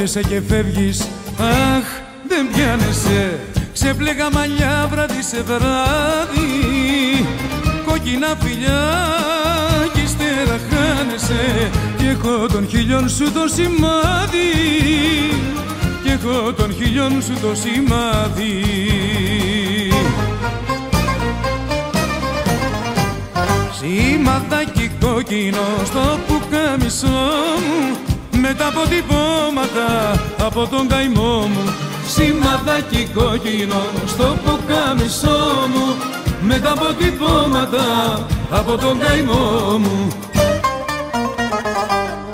έρχεσαι και φεύγεις, αχ, δεν πιάνεσαι. Ξεπλέγα μαλλιά βράδυ σε βράδυ, κόκκινα φιλιά κι ύστερα χάνεσαι. Κι έχω των χιλιών σου το σημάδι, κι έχω των χιλιών σου το σημάδι. Σημαδάκι κόκκινο στο πουκάμισό μου, με τα αποτυπώματα από τον καημό μου. Σημαδάκι κόκκινο στο πουκάμισό μου, με τα αποτυπώματα από τον καημό μου.